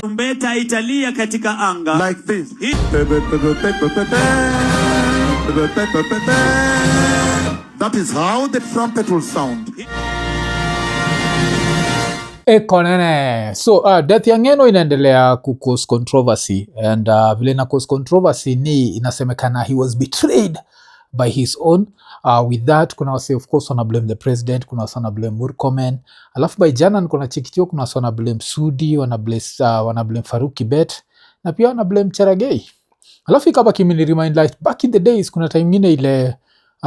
Tarumbeta italia katika anga. Like this. That is how the trumpet will sound. Konene. So death ya Ng'eno inaendelea cause controversy, and vile na cause controversy ni inasemekana he was betrayed by his own. With that kuna wase of course wana blame the president, kuna wase wana blame Murkomen, alafu by jana kuna chikitio, kuna wase wana blame Sudi, wana blame Farouk Kibet, na pia wana blame Cherargei. Alafu ikaba kimini remind like back in the days kuna time ngine ile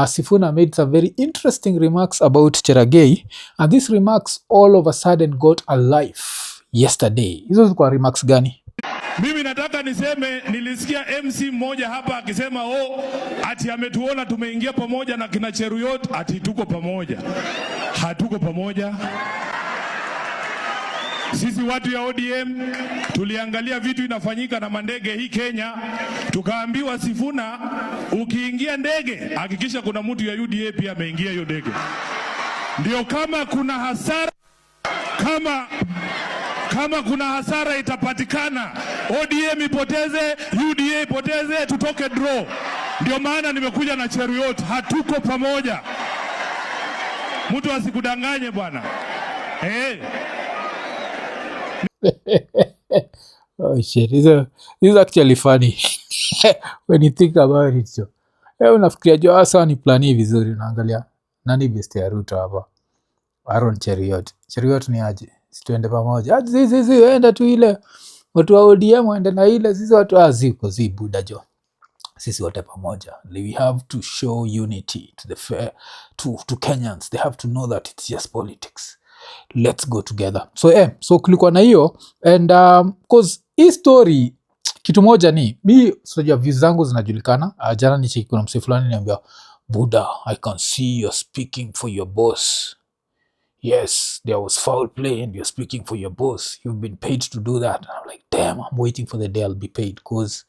Sifuna made some very interesting remarks about Cherargei, and these remarks all of a sudden got a life yesterday. Hizo zilikuwa remarks gani? Mimi nataka niseme, nilisikia MC mmoja hapa akisema ati ametuona tumeingia pamoja na kina Cheruiyot, ati tuko pamoja. Hatuko pamoja. Sisi watu ya ODM tuliangalia vitu inafanyika na mandege hii Kenya, tukaambiwa Sifuna, ukiingia ndege hakikisha kuna mtu ya UDA pia ameingia hiyo ndege. Ndio kama kuna hasara, kama kuna hasara itapatikana, ODM ipoteze, UDA ipoteze, tutoke draw. Ndio maana nimekuja na Cheruiyot, hatuko pamoja. Mtu asikudanganye bwana. Oh shit, this is actually funny when you think about it. So unafikiria jo asa ni plani vizuri, unaangalia nani best ya Ruto hapa, Aaron Cheruiyot ni aje, situende pamoja, sisi enda tu ile watu wa ODM waende na ile, sisi watu aziko zibuda jo, sisi wote pamoja. We have to show unity to the to Kenyans. They have to know that it's just politics. Let's go together. So kulikuwa na hiyo, and cause hii story kitu moja ni mi sojua views zangu zinajulikana. Jana ni chiki kuna mse fulani niambia, Buddha, I can see you're speaking for your boss. Yes, there was foul play and you're speaking for your boss. You've been paid to do that. And I'm like, damn, I'm waiting for the day I'll be paid, cause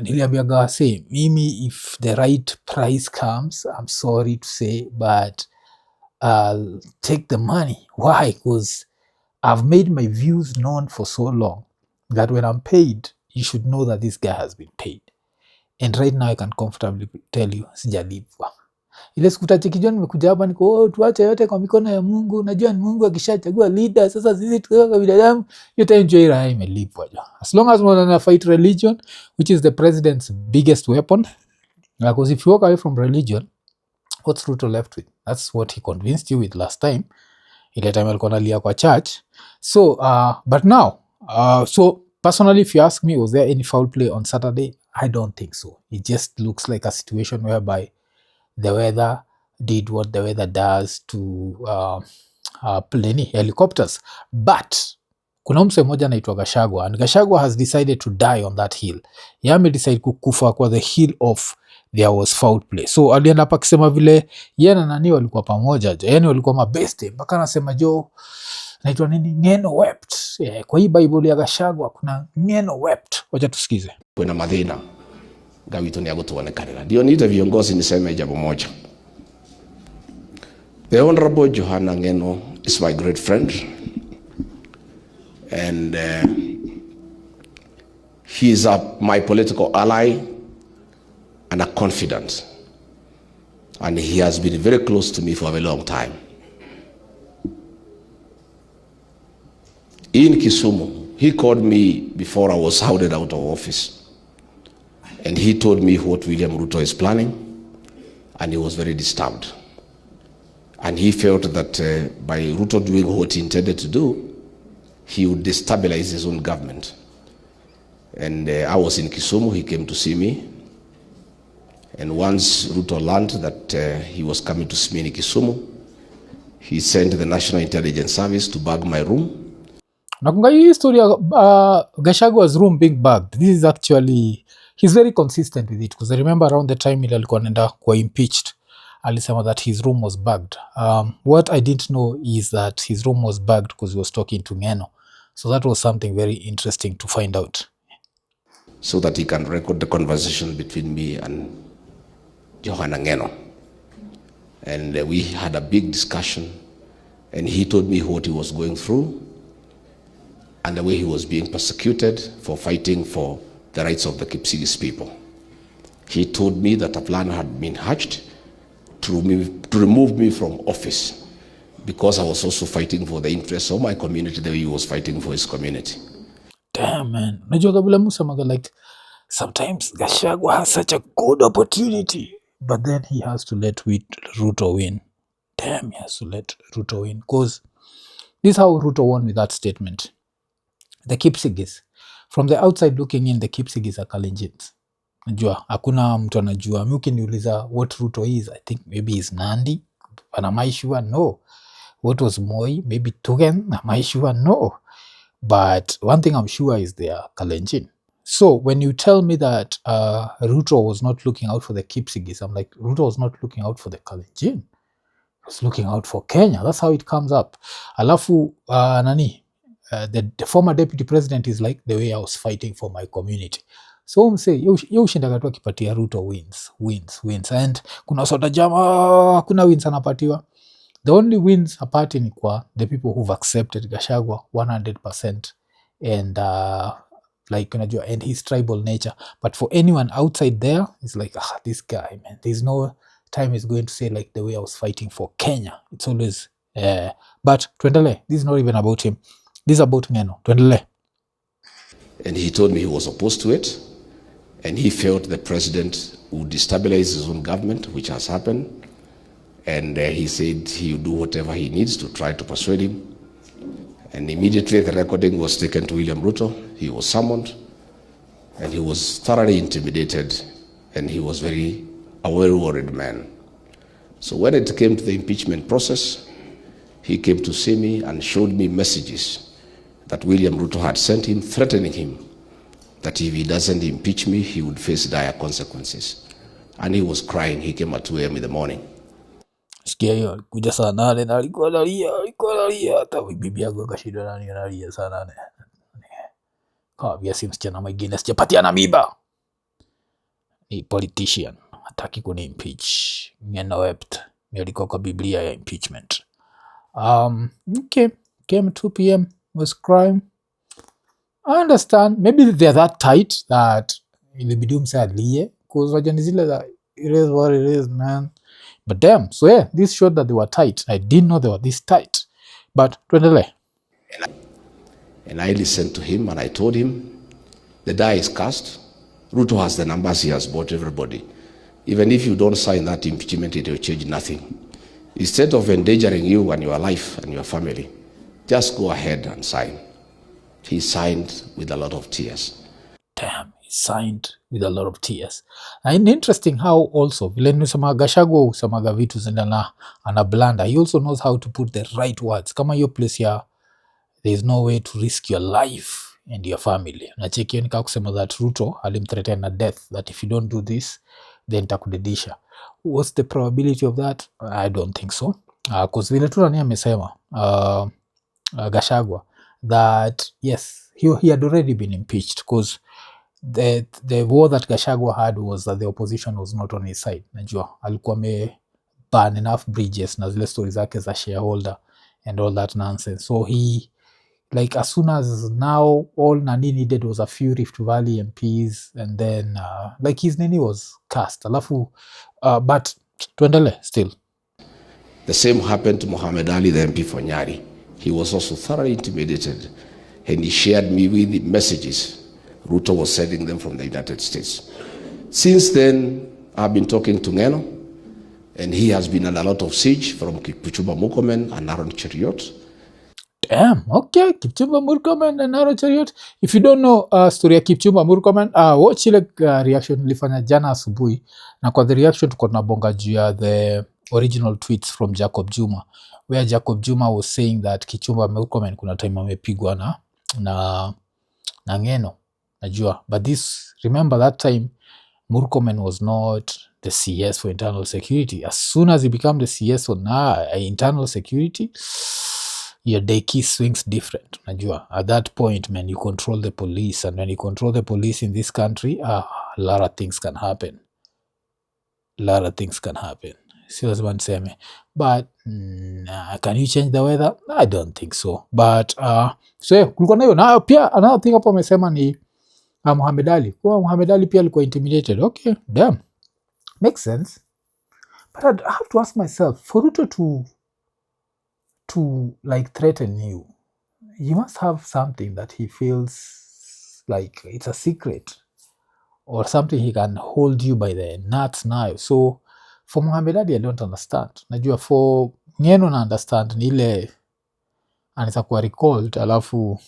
niliambiaga say mimi, if the right price comes, I'm sorry to say, but I'll take the money. Why? Because I've made my views known for so long that when I'm paid, you should know that this guy has been paid. And right now I can comfortably tell you, sijalipwa. Ile siku tachikijua nimekuja hapa niko tuache yote kwa mikono ya Mungu. Unajua ni Mungu akishachagua leader, sasa sisi tukiwa kwa binadamu yote enjoy raha imelipwa jo. As long as una fight religion, which is the president's biggest weapon, because if you walk away from religion, what's Ruto left with? That's what he convinced you with last time. Ile time alikuwa analia kwa church. So but now so personally, if you ask me, was there any foul play on Saturday? I don't think so. It just looks like a situation whereby the weather did what the weather does to plane helicopters. But kuna mse moja anaitwa Gachagua, and Gachagua has decided to die on that hill. Yame decide kukufa kwa the hill of there was foul play. So alienda hapa akisema vile yeye na nani walikuwa pamoja, yani walikuwa mabeste, mpaka anasema jo naitwa nini, Ng'eno wept. Kwa hii Bible ya Gachagua kuna Ng'eno wept. Wacha tusikize. Kuna madhina gawito ni agotuonekanira. Ndio niite viongozi niseme jambo moja. The Honorable Johana Ng'eno is my great friend, and he is my political ally and a confidant, and he has been very close to me for a very long time. In Kisumu, he called me before I was hounded out of office, and he told me what William Ruto is planning, and he was very disturbed. And he felt that by Ruto doing what he intended to do, he would destabilize his own government. And I was in Kisumu, he came to see me. And once Ruto learned that he was coming to see me in Kisumu, he sent the National Intelligence Service to bag my room. Nakunga hii story ya Gachagua's room being bagged. This is actually, he's very consistent with it, because I remember around the time ile alikuwa anaenda kwa impeached, alisema that his room was bagged. What I didn't know is that his room was bagged because he was talking to Ng'eno. So that was something very interesting to find out. So that he can record the conversation between me and Johana Ng'eno. And we had a big discussion, and he told me what he was going through. and the way he was being persecuted for fighting for the rights of the Kipsigis people. He told me that a plan had been hatched to remove me from office because I was also fighting for the interests of my community the way he was fighting for his community. Damn, man. Unajua kabla Musamaga, like, sometimes Gachagua has such a good opportunity, but then he has to let Ruto win. Damn, he has to let Ruto win. Because this is how Ruto won with that statement. The Kipsigis. From the outside looking in, the Kipsigis are Kalenjins. Najua, hakuna mtu anajua. Mi ukiniuliza what Ruto is, I think maybe is Nandi. But am I sure? No. What was Moi? Maybe Tugen? Am I sure? No. But one thing I'm sure is they are Kalenjin. So when you tell me that Ruto was not looking out for the Kipsigis, I'm like, Ruto was not looking out for the Kalenjin. He was looking out for Kenya. That's how it comes up. Alafu, the former deputy president is like, the way I was fighting for my community. So say, yo ushindaga tu akipatia Ruto wins. And kuna sota jama, kuna wins anapatiwa. The only wins apart ni kwa the people who've accepted Gachagua 100% and like unajua, and his tribal nature. But for anyone outside there, it's like, this guy, man, there's no time he's going to say like the way I was fighting for Kenya. It's always but tuendele, this is not even about him. This is about Ng'eno. Tuendele. And he told me he was opposed to it, and he felt the president would destabilize his own government, which has happened. And he said he would do whatever he needs to try to persuade him. And immediately the recording was taken to William Ruto. He was summoned, and he was thoroughly intimidated, and he was a very worried man. So when it came to the impeachment process, he came to see me and showed me messages that William Ruto had sent him, threatening him that if he doesn't impeach me, he would face dire consequences. And he was crying. He came at 2 a.m. in the morning. Sikia hiyo kuja saa 8 na alikuwa analia hata bibi yangu akashindwa nani analia saa 8. Kawambia si msichana mwingine sijapatiana mimba. Ni politician hataki kuni impeach. Ng'eno wept. Alikuwa kwa Biblia ya impeachment. Okay. Came 2 p.m. was crime. I understand. Maybe they're that tight that ilibidi umse alie. Because wajani zile that it is what it is, man. But damn, so yeah, this showed that they were tight. I didn't know they were this tight. But tuendele. And I listened to him and I told him, the die is cast. Ruto has the numbers, he has bought everybody. Even if you don't sign that impeachment, it will change nothing. Instead of endangering you and your life and your family, just go ahead and sign. He signed with a lot of tears. Damn, he signed with a lot of tears. And interesting how also, vile nisema Gachagua usemaga vitu zindana anablanda, he also knows how to put the right words. Kama hiyo place ya, there is no way to risk your life and your family. Nacheki hiyo nika kusema that Ruto alimthreaten na death, that if you don't do this, then takudedisha. What's the probability of that? I don't think so. Because vile tu nani amesema Gachagua, that yes, he had already been impeached because the war that Gachagua had was that the opposition was not on his side. Najua alikuwa ban enough bridges na zile stories zake za shareholder and all that nonsense. So he, like, as soon as now all Nini needed was a few Rift Valley MPs, and then like his Nini was cast. Alafu but tuendele still. The same happened to Muhammad Ali, the MP for Nyari. He was also thoroughly intimidated, and he shared me with the messages Ruto was sending them from the United States. Since then, I've been talking to Ng'eno, and he has been under a lot of siege from Kipchumba Murkomen and Aaron Cheruiyot. Damn, okay, Kipchumba Murkomen and Aaron Cheruiyot. If you don't know story ya Kipchumba Murkomen, watch ile reaction nilifanya jana asubuhi, na kwa the reaction tuko tunabonga juu ya the original tweets from Jacob Juma, where Jacob Juma was saying that Kipchumba Murkomen kuna time amepigwa na Ng'eno. Najua. But this, remember that time, Murkomen was not the CS for internal security. As soon as he became the CS for internal security, your day key swings different. Najua. At that point, man, you control the police. And when you control the police in this country, a lot of things can happen. si lazima niseme, but can you change the weather? I don't think so, but so yeah, kulikuwa nayo na pia another thing hapo amesema ni Muhammad Ali. Kwa Muhammad Ali pia alikuwa intimidated. Okay, damn, makes sense, but I have to ask myself, for Ruto to like threaten you, you must have something that he feels like it's a secret or something he can hold you by the nuts now. So for Muhammad Ali, I don't understand. Najua for Ng'eno na understand ni ile anaweza kuwa recalled alafu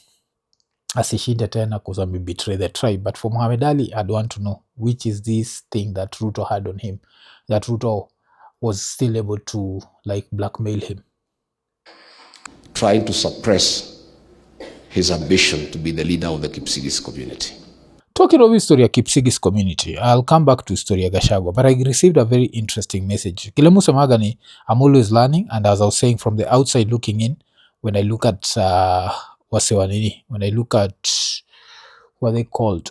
asishinde tena because ame betray the tribe, but for Muhammad Ali I'd want to know which is this thing that Ruto had on him, that Ruto was still able to like blackmail him, trying to suppress his ambition to be the leader of the Kipsigis community. Talking of history ya Kipsigis community, I'll come back to story ya Gachagua, but I received a very interesting message. Kile musemaga ni I'm always learning, and as I was saying, from the outside looking in, when I look at when I look at what they called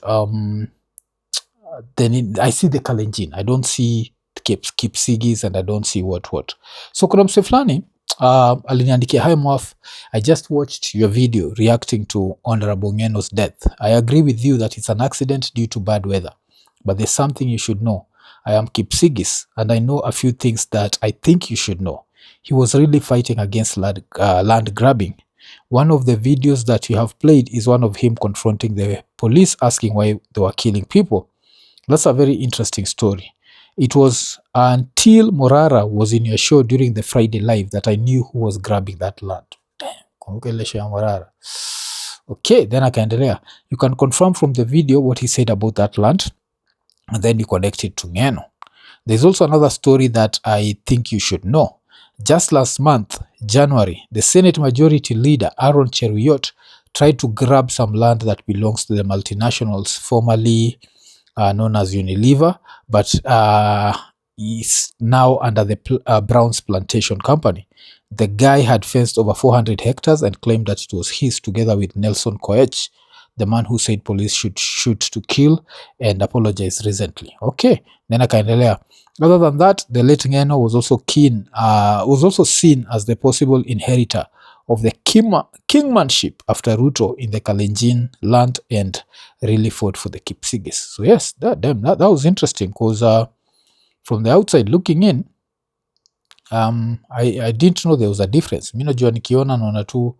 then I see the Kalenjin, I don't see Kipsigis, and I don't see what. So kuna mse fulani aliniandikia, hi Mwaf, I just watched your video reacting to Honorable Ng'eno's death. I agree with you that it's an accident due to bad weather, but there's something you should know. I am Kipsigis, and I know a few things that I think you should know. He was really fighting against land grabbing. One of the videos that you have played is one of him confronting the police, asking why they were killing people. That's a very interesting story. It was until Morara was in your show during the Friday Live that I knew who was grabbing that land. Damn, kumbuka ile show ya Morara. Okay, then akaendelea. You can confirm from the video what he said about that land, and then you connect it to Ng'eno. There's also another story that I think you should know. Just last month, January, the Senate Majority Leader, Aaron Cheruiyot, tried to grab some land that belongs to the multinationals formerly known as Unilever, but is now under the Brown's Plantation Company. The guy had fenced over 400 hectares and claimed that it was his, together with Nelson Koech, the man who said police should shoot to kill and apologized recently. Okay, then akaendelea. Other than that, the late Ng'eno was also seen as the possible inheritor of the kingmanship after Ruto in the Kalenjin land and really fought for the Kipsigis. So yes, that was interesting, because from the outside looking in, I didn't know there was a difference. Mimi najua nikiona naona tu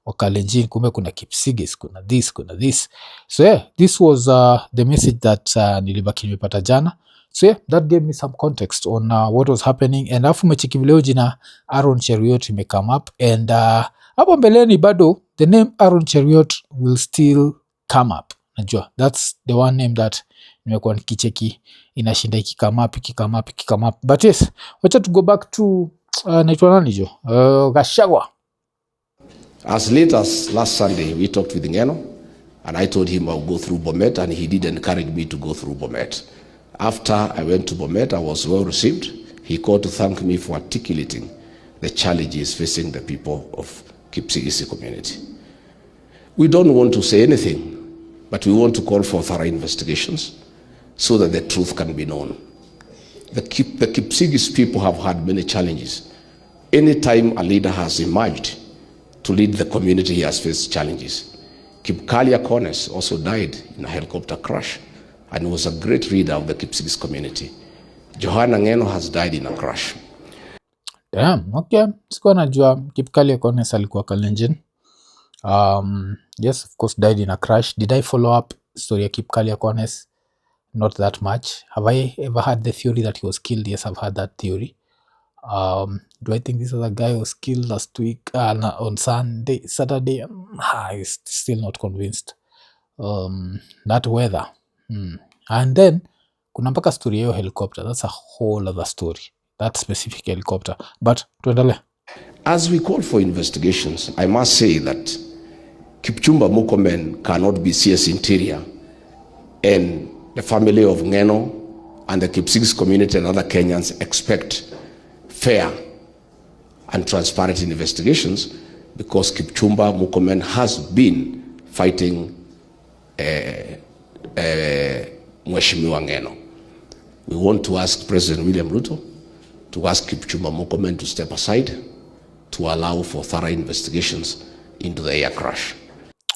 Wakalenjin, kumbe kuna Kipsigis, kuna this. So yeah, this was the message that nilibaki nimepata jana. So yeah, that gave me some context on what was happening, and afu mechiki vileo jina Aaron Cheruiyot may come up, and hapo mbeleni bado the name Aaron Cheruiyot will still come up. Najua that's the one name that nimekuwa nikicheki inashinda ikikama up. But yes, wacha to go back to naitwa nani jo, Gachagua. As late as last Sunday, we talked with Ng'eno, and I told him I'll go through Bomet, and he did encourage me to go through Bomet. After I went to Bomet, I was well received. He called to thank me for articulating the challenges facing the people of Kipsigis community. We don't want to say anything, but we want to call for thorough investigations so that the truth can be known. The Kipsigis people have had many challenges. Anytime a leader has emerged to lead the community, he has faced challenges. Kipkalia Kones also died in a helicopter crash, and was a great leader of the Kipsigis community. Johana Ng'eno has died in a crash. Damn, okay. Sikuwa najua Kipkalia Kones alikuwa Kalenjin. Yes, of course, died in a crash. Did I follow up story ya Kipkalia Kones? Not that much. Have I ever had the theory that he was killed? Yes, I've had that theory. Do I think this other guy was killed last week on Saturday? I'm still not convinced. That weather. And then kuna mpaka story ya helicopter. That's a whole other story, that specific helicopter. But tuendelee. As we call for investigations, I must say that Kipchumba Murkomen cannot be CS Interior, and the family of Ng'eno and the Kipsigis community and other Kenyans expect fair and transparent investigations, because Kipchumba Murkomen has been fighting Mheshimiwa Ng'eno. We want to ask President William Ruto to to ask Kipchumba Murkomen to step aside to allow for thorough investigations into the air crash.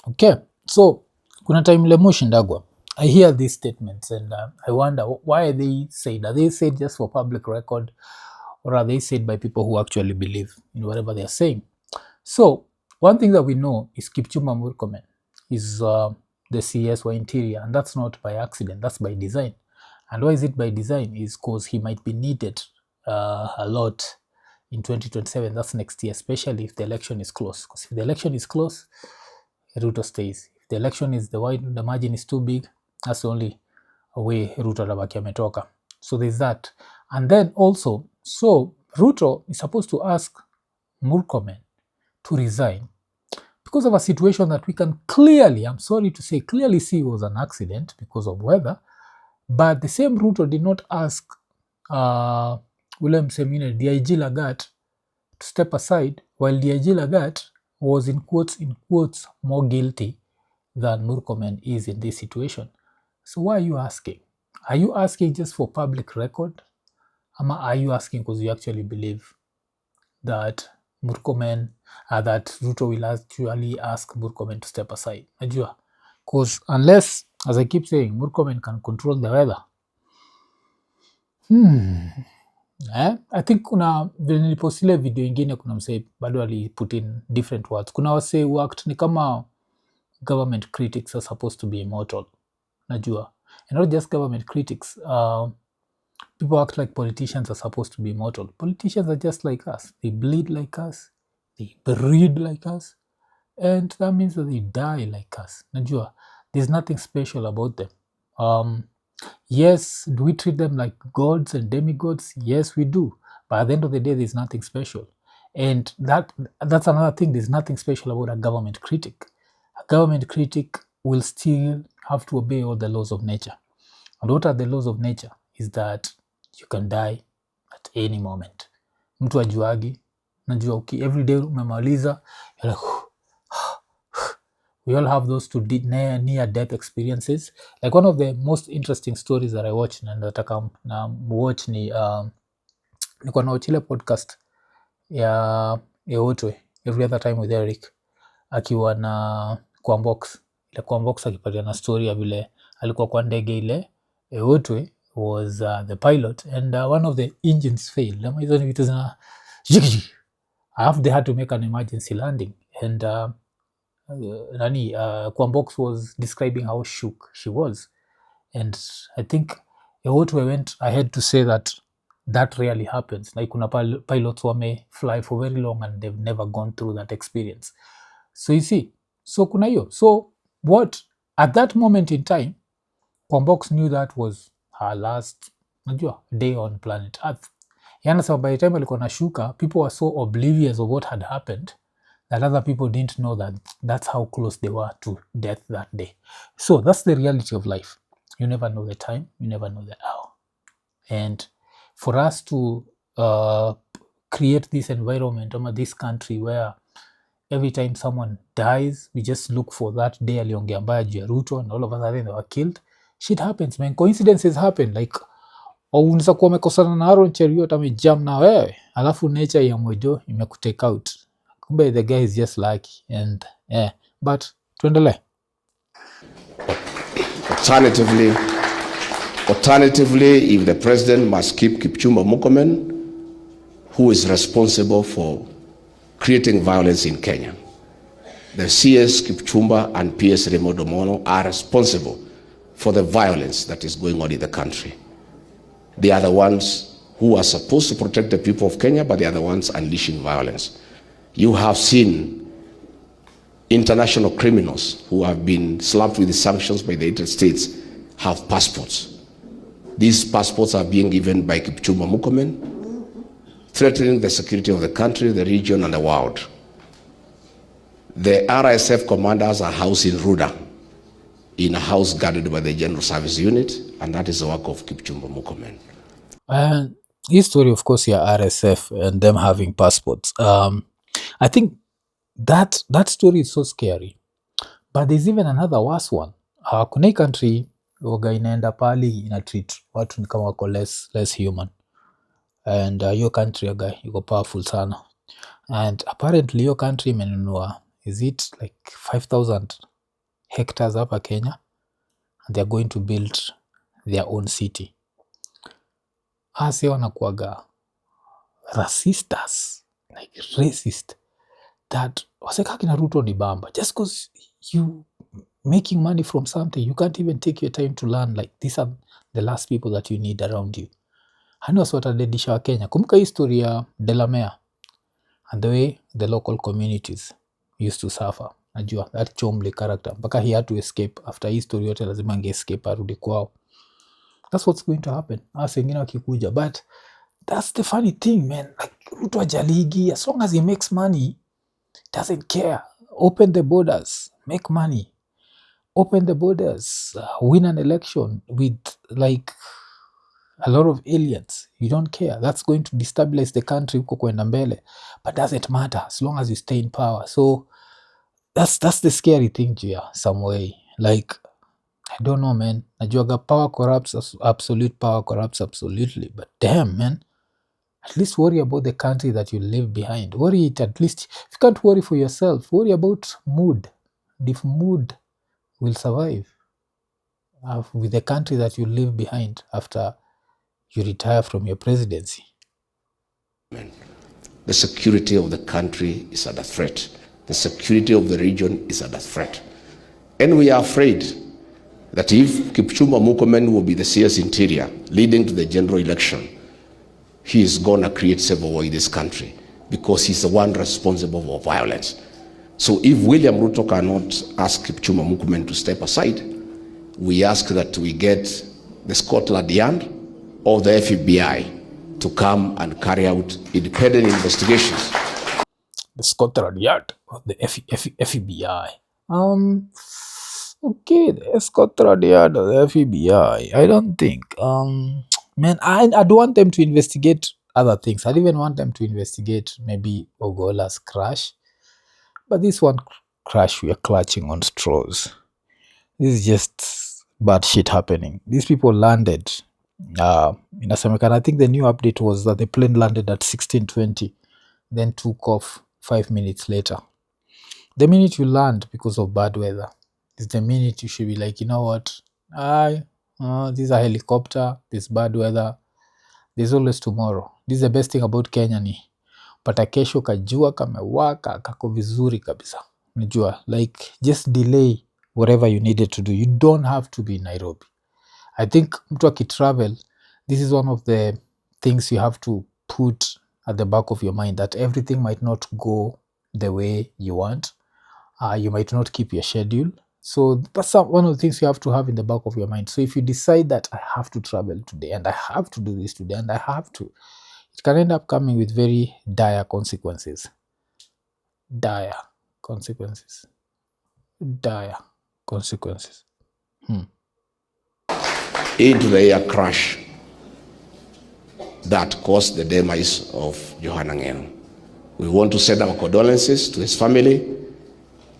Okay, so kuna time Lemush Ndagwa, I hear these statements and I wonder why are they said? Are they said just for public record, or are they said by people who actually believe in whatever they are saying? So one thing that we know is Kipchumba Murkomen is the CS for Interior, and that's not by accident, that's by design. And why is it by design? Is because he might be needed a lot in 2027, that's next year, especially if the election is close. Because if the election is close, Ruto stays. If the election is the margin is too big, that's the only way Ruto atabaki ametoka. So there's that. And then also, so Ruto is supposed to ask Murkomen to resign because of a situation that we can clearly, I'm sorry to say, clearly see was an accident because of weather. But the same Ruto did not ask William DIG Lagat to step aside, while DIG Lagat was in quotes more guilty than Murkomen is in this situation. So why are you asking? Are you asking just for public record? Or are you asking because you actually believe that Murkomen, that Ruto will actually ask Murkomen to step aside? Najua, because unless, as I keep saying, Murkomen can control the weather. I think kuna vile nilipostile video ingine, kuna msee bado put in different words. Kuna wase worked ni kama government critics are supposed to be immortal. Najua. And not just government critics. People act like politicians are supposed to be immortal. Politicians are just like us. They bleed like us. They breed like us. And that means that they die like us. Najua. There's nothing special about them. Yes, do we treat them like gods and demigods? Yes, we do. But at the end of the day, there's nothing special. And that's another thing. There's nothing special about a government critic. A government critic will still have to obey all the laws of nature. And what are the laws of nature? Is that you can die at any moment. Mtu ajuagi, najua every day umemaliza, you're like, we all have those two near-death experiences. Like one of the most interesting stories that I watched and nataka na watch ni niko na watch ile podcast ya Otwe every other time with Eric akiwa na Kwambox. Ile Kwambox akipatia na story ya vile alikuwa kwa ndege ile Otwe was the pilot and one of the engines failed. Lama hizo ni vitu zina they had to make an emergency landing and Kwambox was describing how shook she was. And I think Otwe went ahead to say that really happens. Like kuna pilots wame fly for very long and they've never gone through that experience. So you see, so kuna hiyo. So what, at that moment in time, Kwambox knew that was her last day on planet Earth. Yana so by the time alikuwa nashuka, people were so oblivious of what had happened that other people didn't know that that's how close they were to death that day. So that's the reality of life. You never know the time, you never know the hour. And for us to create this environment, this country where every time someone dies, we just look for that day aliongea mbaya juu ya Ruto and all of a sudden they were killed. Shit happens, man. Coincidences happen. Like, unaweza kuwa umekosana na Aaron Cheruiyot amejam na wewe, alafu nature ya mwejo imekutake out. Kumbe the guy is just lucky and but tuendelee. Alternatively, if the president must keep Kipchumba Murkomen, who is responsible for creating violence in Kenya, the CS Kipchumba and PS Remodomono are responsible for the violence that is going on in the country. They are the ones who are supposed to protect the people of Kenya, but they are the ones unleashing violence. You have seen international criminals who have been slapped with the sanctions by the United States have passports. These passports are being given by Kipchumba Murkomen, threatening the security of the country, the region, and the world. The RSF commanders are housed in Ruda, in a house guarded by the General Service Unit, and that is the work of Kipchumba Murkomen. His story, of course, RSF and them having passports. I think that story is so scary. But there's even another worse one. Kuna country waga inaenda pali ina treat watu ni kama wako less human. and your country ya guy yuko powerful sana, and apparently your country imenunua, is it like 5,000 hectares hapa Kenya, and they're going to build their own city. Asi wanakuaga racistas, like racist, that wasekaki na Ruto ni bamba, just because you making money from something, you can't even take your time to learn, like these are the last people that you need around you. Hani waswatadedisha wa Kenya. Kumbuka history ya Delamere and the way the local communities used to suffer. Najua that Chomble character, mpaka he had to escape. After history yote lazima ange escape arudi kwao. That's what's going to happen. Wengine wakikuja, but that's the funny thing, man. Like Ruto hajaligi, as long as he makes money, doesn't care. Open the borders, make money. Open the borders, win an election with like a lot of aliens. You don't care. That's going to destabilize the country huko kwenda mbele, but doesn't matter as long as you stay in power. So that's the scary thing here, some way. Like, I don't know, man. Najuaga power corrupts, absolute power corrupts absolutely, but damn, man, at least worry about the country that you leave behind. Worry it, at least. If you can't worry for yourself, worry about mood. If mood will survive with the country that you leave behind after you retire from your presidency. The security of the country is under threat. The security of the region is under threat. And we are afraid that if Kipchumba Murkomen will be the CS Interior leading to the general election, he is going to create civil war in this country because he's the one responsible for violence. So if William Ruto cannot ask Kipchumba Murkomen to step aside, we ask that we get the Scotland Yard or the FBI to come and carry out independent investigations. The Scotland Yard or the FBI? Okay, the Scotland Yard or the FBI. I don't think. Man, I don't want them to investigate other things. I don't even want them to investigate maybe Ogola's crash. But this one crash, we are clutching on straws. This is just bad shit happening. These people landed in Asamekana. I think the new update was that the plane landed at 16:20, then took off 5 minutes later. The minute you land because of bad weather is the minute you should be like, you know what? This is a helicopter, this bad weather. There's always tomorrow. This is the best thing about Kenya ni pata kesho kajua kamewaka kako vizuri kabisa. Unajua, like just delay whatever you needed to do. You don't have to be in Nairobi. I think mtu akitravel, this is one of the things you have to put at the back of your mind, that everything might not go the way you want. You might not keep your schedule. So that's one of the things you have to have in the back of your mind. So if you decide that I have to travel today and I have to do this today and I have to, it can end up coming with very dire consequences. Dire consequences. Dire consequences. Into the air crash that caused the demise of Johana Ng'eno. We want to send our condolences to his family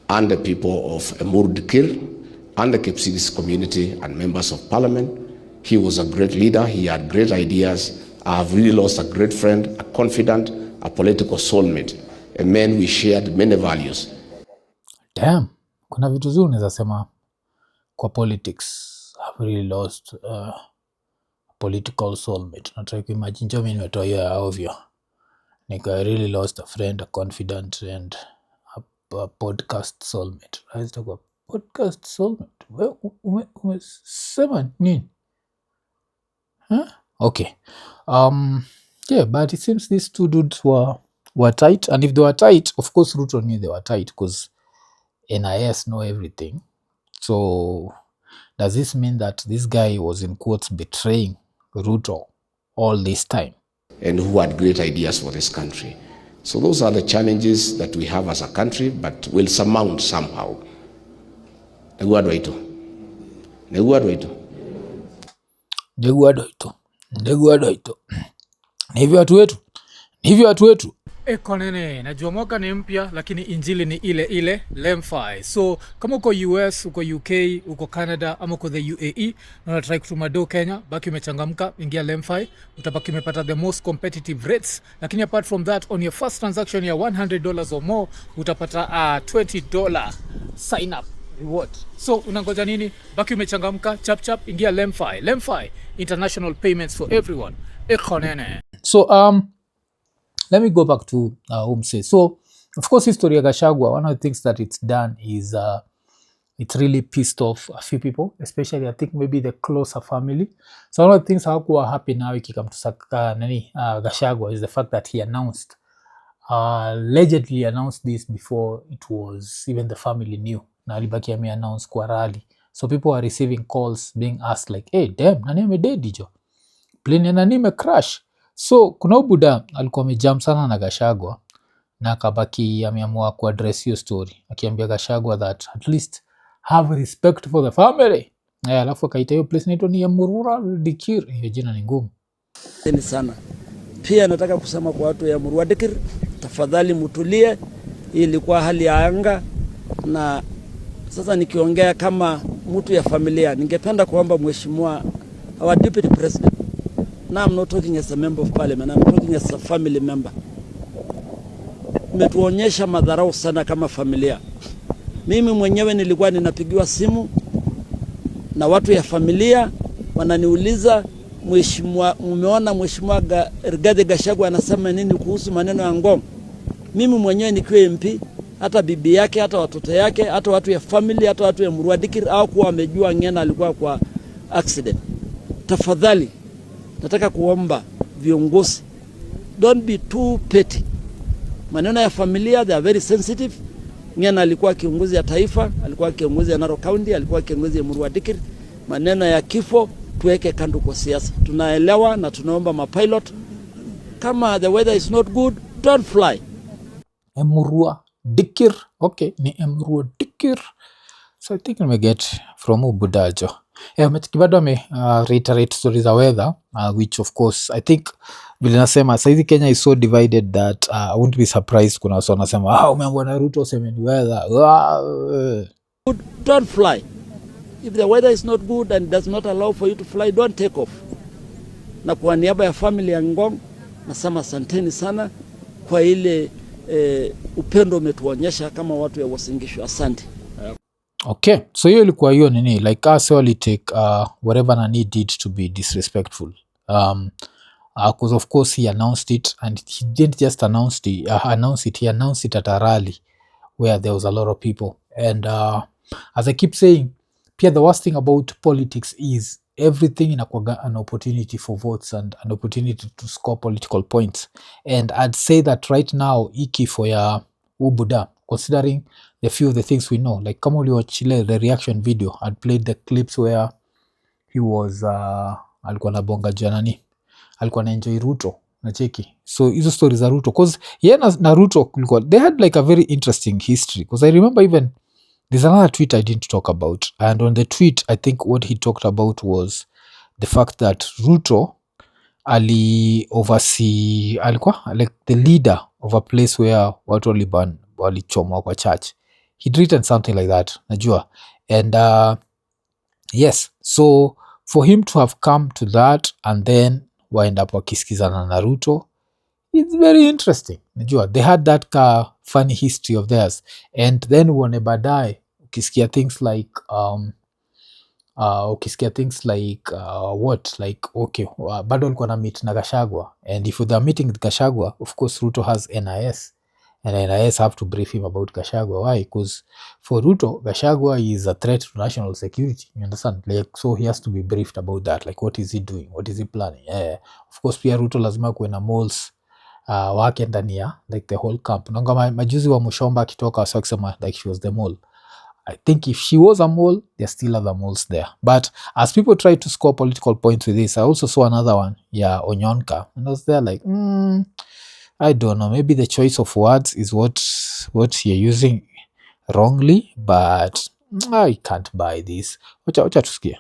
and the people of Emurdikir and the Kipsigis community and members of parliament. He was a great leader. He had great ideas. I have really lost a great friend, a confidant, a political soulmate, a man we shared many values. Damn, kuna vitu zuri naweza sema kwa politics. I've really lost a political soulmate. Nataka kuimagine mimi nimetoa hiyo ya ovyo. I really lost a friend, a confidant, and a podcast soulmate. Let's talk about podcast soulmate. Umesema nini? Huh? Okay. Yeah, but it seems these two dudes were tight, and if they were tight, of course Ruto knew they were tight because NIS know everything. So does this mean that this guy was in quotes betraying Ruto all this time? And who had great ideas for this country. So those are the challenges that we have as a country, but will surmount somehow. Neguadoito. Ni hivyo watu wetu. Konene, najua mwaka ni mpya lakini injili ni ile ile Lemfi. So kama uko US, uko UK, uko Canada ama uko the UAE na unatry kutuma do Kenya, baki umechangamka, ingia Lemfi, utabaki umepata the most competitive rates. Lakini apart from that, on your first transaction ya $100 or more, utapata $20 sign up reward. So unangoja nini? Baki umechangamka, chap chap, ingia Lemfi. Lemfi, international payments for everyone. Konene. So let me go back to Umse. So, of course, history of Gachagua, one of the things that it's done is it's really pissed off a few people, especially I think maybe the closer family. So one of the things that are happy now if you come to Gachagua is the fact that he announced, allegedly announced this before it was even the family knew. Na alibaki ame-announce kwa rally. So people are receiving calls being asked like, hey, damn, nani amededi jo? Plane ya nani ime-crash? So kuna ubuda alikuwa amejam sana na Gachagua na akabaki ameamua kuaddress hiyo story akiambia Gachagua that at least have respect for the family. Alafu akaita hiyo place inaitwa ni ya Murura Dikir. Hiyo jina ni ngumu sana. Pia nataka kusema kwa watu ya Murura Dikir, tafadhali mutulie. Hii ilikuwa hali ya anga, na sasa nikiongea kama mtu ya familia, ningependa kuomba mheshimiwa our Deputy President. Now I'm not talking as a member of parliament, I'm talking as a family member. Metuonyesha madharau sana kama familia. Mimi mwenyewe nilikuwa ninapigiwa simu na watu ya familia wananiuliza, mheshimiwa, umeona mheshimiwa Rigathi Gachagua anasema nini kuhusu maneno ya Ngong? Mimi mwenyewe nikiwa MP, hata bibi yake, hata watoto yake, hata watu ya family, hata watu ya Murura Dikir au kuwa wamejua Ng'eno alikuwa kwa accident. Tafadhali nataka kuomba viongozi, don't be too petty. Maneno ya familia, they are very sensitive. Ng'eno alikuwa kiongozi ya taifa, alikuwa kiongozi ya Narok County, alikuwa kiongozi ya Murura Dikir. Maneno ya kifo tuweke kando kwa siasa. Tunaelewa na tunaomba mapilot, kama the weather is not good, don't fly. Murura Dikir. Okay, ni Murura Dikir. So I think we get from Ubudajo. Bado ame reiterate stories za weather, which of course I think vile nasema saizi Kenya is so divided that I won't be surprised kuna watu wanasema umeambiwa na Ruto useme ni weather. Don't fly. If the weather is not good and does not allow for you to fly, don't take off. Na kwa niaba ya family ya Ngong nasema asanteni sana kwa ile upendo umetuonyesha kama watu ya Uasin Gishu. Asante. Okay, so hiyo ilikuwa hiyo nini, like us only take whatever Nani did to be disrespectful, because of course he announced it, and he didn't just announce it, he announced it at a rally where there was a lot of people. And as I keep saying, pia the worst thing about politics is everything inakuwa an opportunity for votes and an opportunity to score political points. And I'd say that right now iki for ya Ubuda, considering the few of the things we know, like kama uliwachile the reaction video, I'd played the clips where he was alikuwa na bonga janani, alikuwa na enjoy Ruto na cheki. So hizo stories za Ruto, cause yeye na Ruto they had like a very interesting history, cause I remember even there's another tweet I didn't talk about, and on the tweet I think what he talked about was the fact that Ruto alikuwa like the leader of a place where watu walichomwa kwa church. He'd written something like that, najua. And yes, so for him to have come to that and then wind up wakisikizana na Ruto, it's very interesting, najua. They had that funny history of theirs, and then uone baadaye ukisikia things like what, like okay, bado alikuwa na meet na Gachagua, and if they're meeting with Gachagua, of course Ruto has NIS, and NIS have to brief him about Gachagua. Why? Because for Ruto, Gachagua is a threat to national security, you understand? Like, so he has to be briefed about that, like what is he doing, what is he planning. Of course pia Ruto lazima kuwe na moles wake ndani ya like the whole camp. Nanga majuzi wa Mushomba akitoka wasema like she was the mole. I think if she was a mole, there still other moles there. But as people try to score political points with this, I also saw another one, Onyonka, and I was there like, I don't know, maybe the choice of words is what you're using wrongly, but I can't buy this. Wacha tusikie.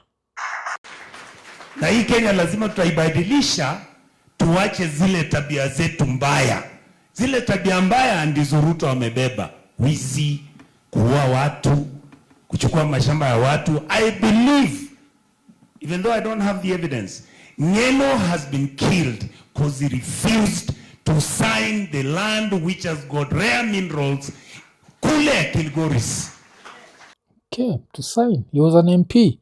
Na hii Kenya lazima tutaibadilisha, tuache zile tabia zetu mbaya Zile tabia mbaya ndizo Ruto amebeba: wizi, kuua watu, kuchukua mashamba ya watu. I believe, even though I don't have the evidence, Ng'eno has been killed because he refused to sign the land which has got rare minerals kule Kilgoris. Okay, to sign. He was an MP.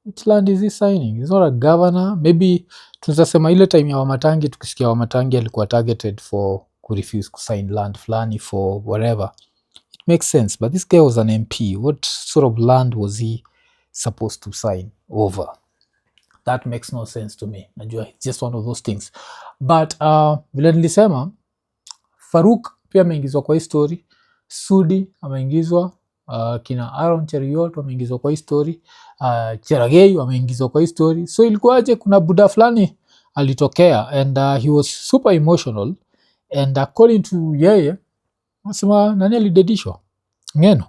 Which land is he signing? He's not a governor. Maybe tunasema ile time ya Wamatangi, tukisikia Wamatangi alikuwa targeted for refuse to sign land flani for whatever. It makes sense, but this guy was an MP. What sort of land was he supposed to sign over? That makes no sense to me. Najua, it's just one of those things. But vile nilisema, Farouk pia ameingizwa kwa hii story. Sudi ameingizwa, kina Aaron Cheruiyot wameingizwa kwa hii story, Cheragei wameingizwa kwa hii story. So ilikuwaje, kuna buda fulani alitokea and he was super emotional and according to yeye nasema nani alidedishwa? Ng'eno.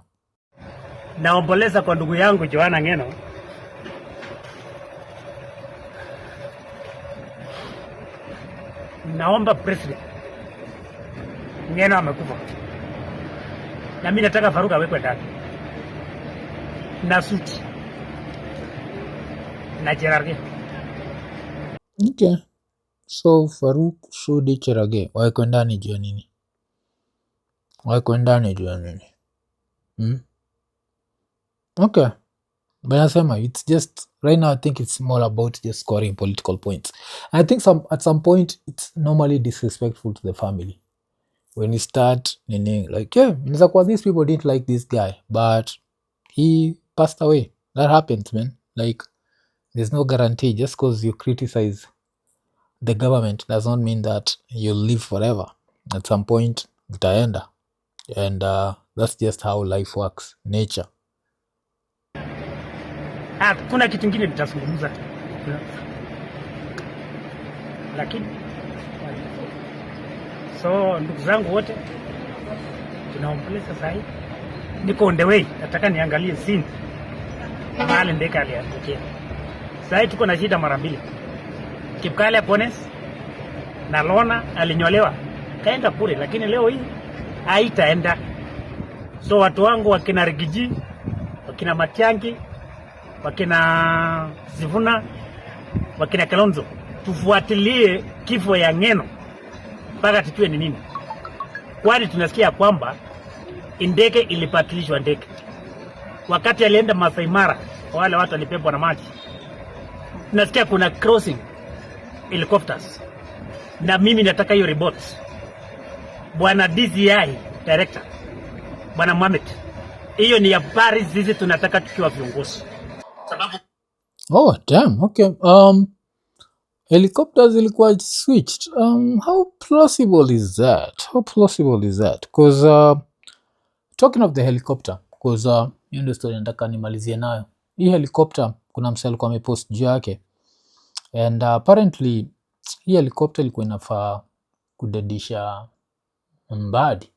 Naomboleza kwa ndugu yangu Johana Ng'eno. Naomba President Ng'eno amekufa. Na mimi nataka Farouk awekwe ndani. Na Sudi. Na Cheragei. Okay. So Farouk, Sudi, Cheragei wawekwe ndani juu ya nini? Wawekwe ndani juu ya nini? Okay. But nasema, it's just right now I think it's more about just scoring political points. And I think at some point it's normally disrespectful to the family when you start like, yeah, these people didn't like this guy, but he passed away. That happens, man. Like, there's no guarantee. Just because you criticize the government does not mean that you'll live forever. At some point utaenda, and that's just how life works, nature. Kuna kitu kingine nitazungumza. Lakini so ndugu zangu wote tunaomboleza sasa hivi. Niko on the way, nataka niangalie scene mahali ndege aliangukia. Sasa hivi tuko na shida mara mbili. Kipkale Pones na Lona alinyolewa kaenda bure, lakini leo hii haitaenda. So watu wangu wakina Rigiji, wakina Matiangi, wakina Sifuna, wakina Kalonzo, tufuatilie kifo ya Ng'eno mpaka tujue ni nini. Kwani tunasikia kwamba ndege ilipatilishwa ndege wakati alienda Masai Mara, wale watu walipepwa na maji. Tunasikia kuna crossing helicopters, na mimi nataka hiyo report. Bwana DCI director, Bwana Mohamed, hiyo ni habari sisi tunataka tukiwa viongozi. Sababu Oh damn, okay. Helicopters ilikuwa switched. How plausible is that? Because talking of the helicopter, because hiyo ndio story nataka nimalizie nayo. Hii helicopter kuna msee alikuwa amepost juu yake, and apparently hii helicopter ilikuwa inafaa kudedisha Mbadi.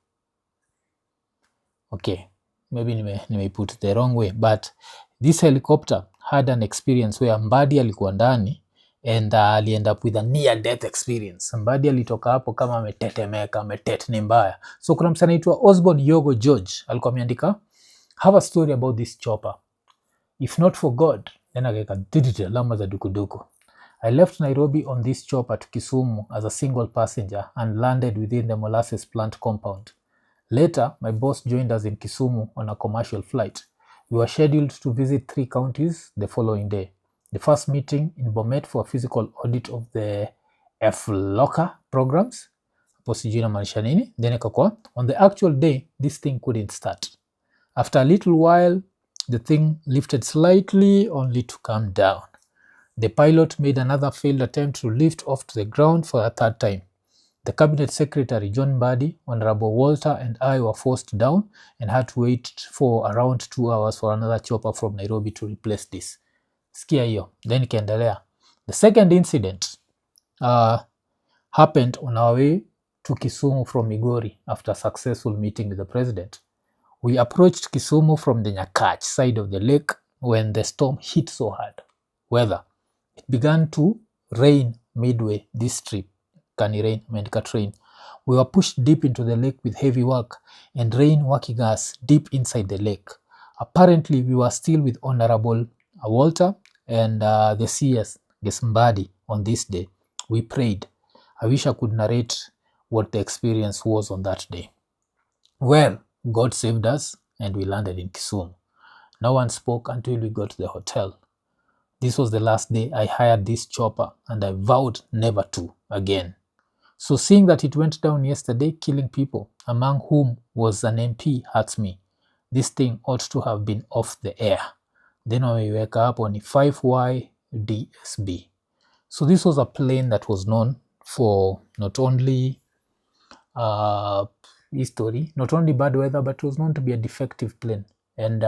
Okay, maybe nimeiput the wrong way, but this helicopter had an experience where Mbadi alikuwa ndani and aliend up with a near death experience. Mbadi alitoka hapo kama ametetemeka, ametetni mbaya. So kuna msanii anaitwa Osborne Yogo George alikuwa ameandika, have a story about this chopper. If not for God, then akaweka digital alama za dukuduku. I left Nairobi on this chopper to Kisumu as a single passenger and landed within the molasses plant compound. Later, my boss joined us in Kisumu on a commercial flight. We were scheduled to visit 3 counties the following day. The first meeting in Bomet for a physical audit of the FLOCA programs. Then on the actual day, this thing couldn't start. After a little while, the thing lifted slightly only to come down. The pilot made another failed attempt to lift off to the ground for a third time. The Cabinet Secretary, John Mbadi, Honorable Walter, and I were forced down and had to wait for around 2 hours for another chopper from Nairobi to replace this. Sikia hiyo. Then ikaendelea. The second incident happened on our way to Kisumu from Migori after a successful meeting with the president. We approached Kisumu from the Nyakach side of the lake when the storm hit so hard. Weather. It began to rain midway this trip. Kani rain, meandika train. We were pushed deep into the lake with heavy work and rain working us deep inside the lake. Apparently, we were still with Honorable Walter and the CS, John Mbadi, on this day. We prayed. I wish I could narrate what the experience was on that day. Well, God saved us and we landed in Kisumu. No one spoke until we got to the hotel. This was the last day I hired this chopper and I vowed never to again. So seeing that it went down yesterday, killing people, among whom was an MP, hurts me. This thing ought to have been off the air. Then when we wake up on 5YDSB. So this was a plane that was known for not only history, not only bad weather, but it was known to be a defective plane. And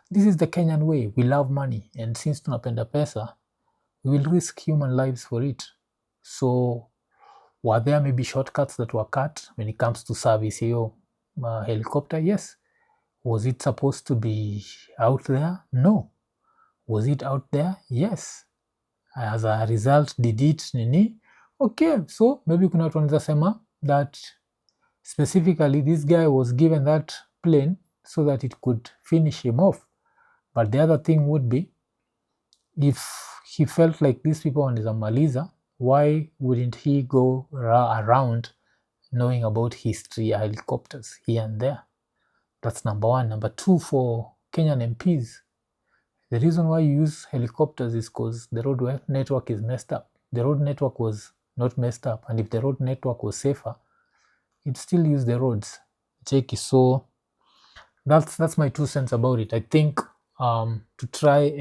this is the Kenyan way. We love money, and since tunapenda pesa, we will risk human lives for it. So were there maybe shortcuts that were cut when it comes to service here, helicopter? Yes. Was it supposed to be out there? No. Was it out there? Yes. As a result, did it Nini? Okay, so maybe kuna watu wanaweza sema that specifically this guy was given that plane so that it could finish him off. But the other thing would be, if he felt like these people wanaweza maliza, why wouldn't he go around knowing about history helicopters here and there? That's number one. Number two, for Kenyan MPs, the reason why you use helicopters is because the road network is messed up. The road network was not messed up, and if the road network was safer, you'd still use the roads. Checky. So that's my 2 cents about it. I think to try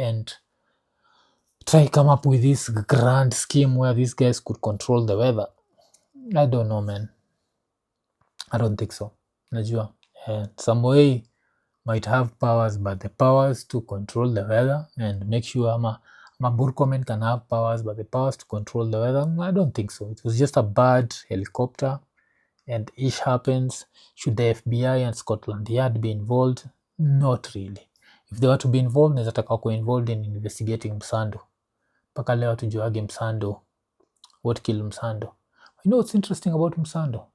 come up with this grand scheme where these guys could control the weather, I don't know, man. I don't think so. Najua, some way might have powers, but the powers to control the weather and make sure Burkomen can have powers, but the powers to control the weather, I don't think so. It was just a bad helicopter, and ish happens. Should the FBI and Scotland Yard be involved? Not really. If they were to be involved, naweza taka wako involved in investigating Msando. Paka leo tujuage Msando. What killed Msando? You know what's interesting about Msando?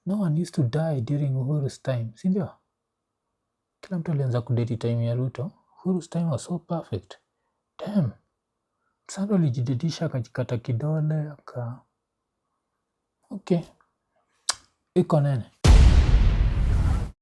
No one used to die during Uhuru's time, si ndio? Kila mtu alianza kudeti time ya Ruto. Uhuru's time was so perfect. Damn. Msando alijidedisha akajikata kidole aka... Okay. Iko nene.